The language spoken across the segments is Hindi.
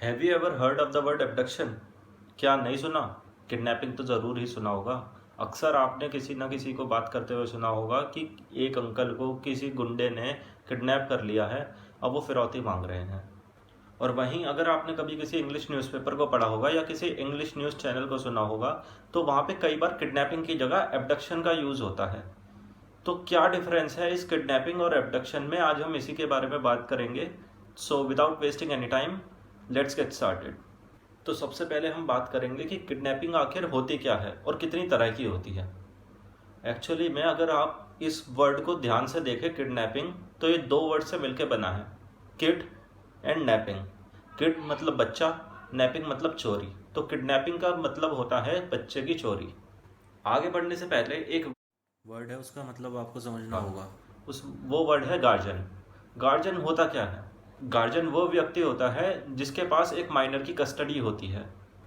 Have you ever heard of the word abduction? क्या नहीं सुना? किडनैपिंग तो ज़रूर ही सुना होगा। अक्सर आपने किसी ना किसी को बात करते हुए सुना होगा कि एक अंकल को किसी गुंडे ने किडनैप कर लिया है, अब वो फिरौती मांग रहे हैं। और वहीं अगर आपने कभी किसी इंग्लिश न्यूज़पेपर को पढ़ा होगा या किसी इंग्लिश न्यूज़ चैनल को सुना होगा, तो वहाँ पे कई बार किडनैपिंग की जगह एबडक्शन का यूज़ होता है। तो क्या डिफरेंस है इस किडनैपिंग और एबडक्शन में, आज हम इसी के बारे में बात करेंगे। So without wasting any time, let's get started. तो सबसे पहले हम बात करेंगे कि किडनैपिंग आखिर होती क्या है और कितनी तरह की होती है। एक्चुअली में अगर आप इस वर्ड को ध्यान से देखें, किडनैपिंग, तो ये दो वर्ड से मिलकर बना है, किड एंड नैपिंग। किड मतलब बच्चा, नैपिंग मतलब चोरी। तो किडनैपिंग का मतलब होता है बच्चे की चोरी। आगे बढ़ने से पहले एक वर्ड है, उसका मतलब आपको समझना होगा। वो वर्ड है गार्जियन। गार्जियन होता क्या है? गार्जियन वो व्यक्ति होता है जिसके पास एक माइनर की कस्टडी होती है।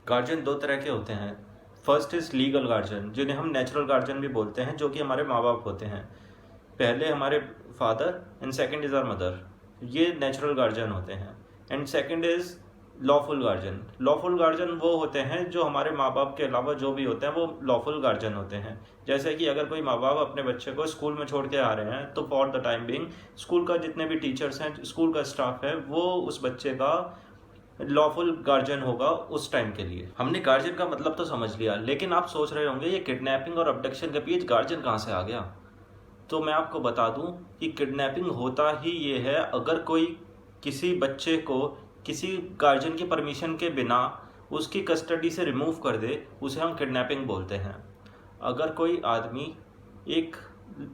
गार्जियन दो तरह के होते हैं। फर्स्ट इज लीगल गार्जियन, जिन्हें हम नेचुरल गार्जियन भी बोलते हैं, जो कि हमारे माँ बाप होते हैं। पहले हमारे father and second is our mother, ये नेचुरल गार्जियन होते हैं। And second is lawful guardian. Lawful guardian वो होते हैं जो हमारे माँ बाप के अलावा जो भी होते हैं वो लॉफुल गार्जियन होते हैं। जैसे कि अगर कोई माँ बाप अपने बच्चे को स्कूल में छोड़ के आ रहे हैं, तो for the time being school का जितने भी टीचर्स हैं, स्कूल का स्टाफ है, वो उस बच्चे का लॉफुल गार्जियन होगा उस टाइम के लिए। हमने गार्जियन का मतलब तो समझ लिया, लेकिन आप सोच रहे होंगे ये किडनैपिंग और अबडक्शन के बीच गार्जियन कहाँ से आ गया। तो मैं आपको बता दूं कि किडनैपिंग होता ही ये है, अगर कोई किसी बच्चे को किसी गार्जियन की परमिशन के बिना उसकी कस्टडी से रिमूव कर दे, उसे हम किडनैपिंग बोलते हैं। अगर कोई आदमी, एक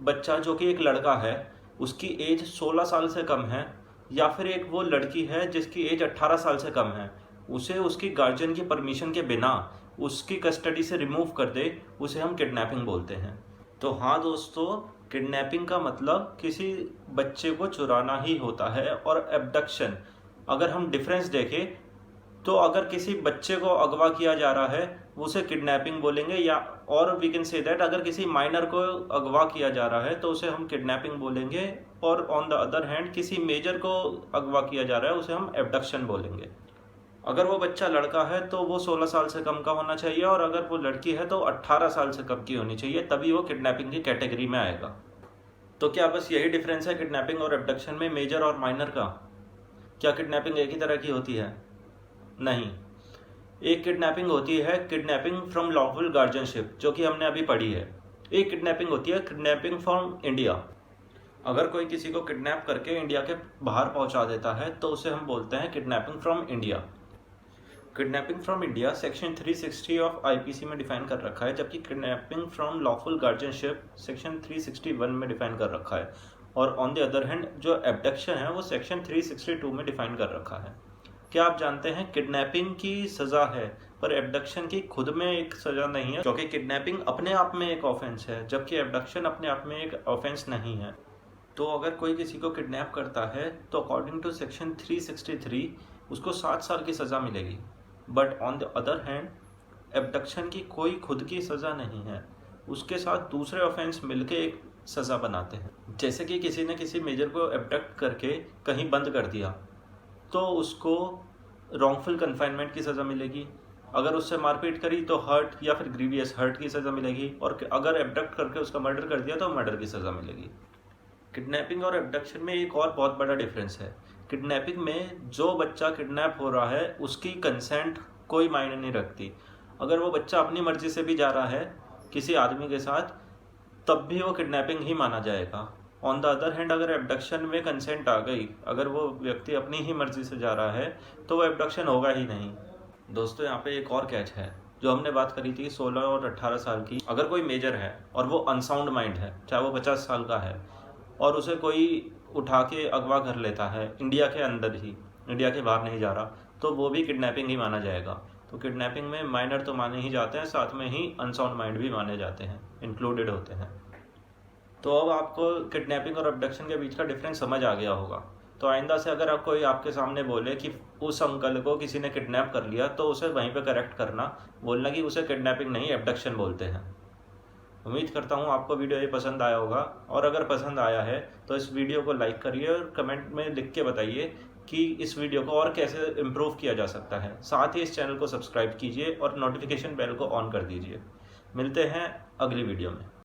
बच्चा जो कि एक लड़का है, उसकी एज 16 साल से कम है, या फिर एक वो लड़की है जिसकी एज 18 साल से कम है, उसे उसकी गार्जियन की परमिशन के बिना उसकी कस्टडी से रिमूव कर दे, उसे हम किडनैपिंग बोलते हैं। तो हाँ दोस्तों, किडनैपिंग का मतलब किसी बच्चे को चुराना ही होता है। और एबडक्शन, अगर हम डिफरेंस देखें, तो अगर किसी बच्चे को अगवा किया जा रहा है उसे किडनैपिंग बोलेंगे, या और वी कैन से दैट अगर किसी माइनर को अगवा किया जा रहा है तो उसे हम किडनैपिंग बोलेंगे। और ऑन द अदर हैंड किसी मेजर को अगवा किया जा रहा है उसे हम एबडक्शन बोलेंगे। अगर वो बच्चा लड़का है तो वो 16 साल से कम का होना चाहिए, और अगर वो लड़की है तो 18 साल से कम की होनी चाहिए, तभी वो किडनैपिंग की कैटेगरी में आएगा। तो क्या बस यही डिफरेंस है किडनैपिंग और एबडक्शन में, मेजर और माइनर का? क्या किडनैपिंग एक ही तरह की होती है? नहीं। एक किडनैपिंग होती है किडनैपिंग फ्रॉम लॉफुल गार्जियनशिप, जो कि हमने अभी पढ़ी है। एक किडनैपिंग होती है किडनैपिंग फ्रॉम इंडिया। अगर कोई किसी को किडनैप करके इंडिया के बाहर पहुंचा देता है तो उसे हम बोलते हैं kidnapping from India. Kidnapping from India section 360 of IPC में डिफाइन कर रखा है, जबकि kidnapping from lawful guardianship section 361 में डिफाइन कर रखा है। और ऑन द अदर हैंड जो एबडक्शन है वो सेक्शन 362 में डिफाइन कर रखा है। क्या आप जानते हैं किडनैपिंग की सज़ा है, पर एबडक्शन की खुद में एक सज़ा नहीं है, क्योंकि किडनैपिंग अपने आप में एक ऑफेंस है, जबकि एबडक्शन अपने आप में एक ऑफेंस नहीं है। तो अगर कोई किसी को किडनैप करता है तो अकॉर्डिंग टू सेक्शन 363 उसको 7 साल की सज़ा मिलेगी। But on the other hand abduction की कोई खुद की सज़ा नहीं है, उसके साथ दूसरे ऑफेंस मिलके एक सज़ा बनाते हैं। जैसे कि किसी ने किसी मेजर को एबडक्ट करके कहीं बंद कर दिया, तो उसको रॉन्गफुल कन्फाइनमेंट की सज़ा मिलेगी। अगर उससे मारपीट करी तो हर्ट या फिर ग्रीवियस हर्ट की सज़ा मिलेगी, और अगर एबडक्ट करके उसका मर्डर कर दिया तो मर्डर की सज़ा मिलेगी। किडनैपिंग और एबडक्शन में एक और बहुत बड़ा डिफरेंस है। किडनैपिंग में जो बच्चा किडनैप हो रहा है उसकी कंसेंट कोई मायने नहीं रखती। अगर वो बच्चा अपनी मर्जी से भी जा रहा है किसी आदमी के साथ, तब भी वो किडनैपिंग ही माना जाएगा। ऑन द अदर हैंड अगर एबडक्शन में कंसेंट आ गई, अगर वो व्यक्ति अपनी ही मर्जी से जा रहा है, तो वो एबडक्शन होगा ही नहीं। दोस्तों, यहाँ पे एक और कैच है। जो हमने बात करी थी 16 और 18 साल की, अगर कोई मेजर है और वो अनसाउंड माइंड है, चाहे वो 50 साल का है, और उसे कोई उठा के अगवा कर लेता है इंडिया के अंदर ही, इंडिया के बाहर नहीं जा रहा, तो वो भी किडनैपिंग ही माना जाएगा। तो किडनैपिंग में माइनर तो माने ही जाते हैं, साथ में ही अनसाउंड माइंड भी माने जाते हैं, इंक्लूडेड होते हैं। तो अब आपको किडनैपिंग और अबडक्शन के बीच का डिफरेंस समझ आ गया होगा। तो आइंदा से अगर आप कोई आपके सामने बोले कि उस अंकल को किसी ने किडनैप कर लिया, तो उसे वहीं पे करेक्ट करना, बोलना कि उसे किडनैपिंग नहीं एबडक्शन बोलते हैं। उम्मीद करता हूँ आपको वीडियो ये पसंद आया होगा, और अगर पसंद आया है तो इस वीडियो को लाइक करिए और कमेंट में लिख के बताइए कि इस वीडियो को और कैसे इम्प्रूव किया जा सकता है। साथ ही इस चैनल को सब्सक्राइब कीजिए और नोटिफिकेशन बेल को ऑन कर दीजिए। मिलते हैं अगली वीडियो में।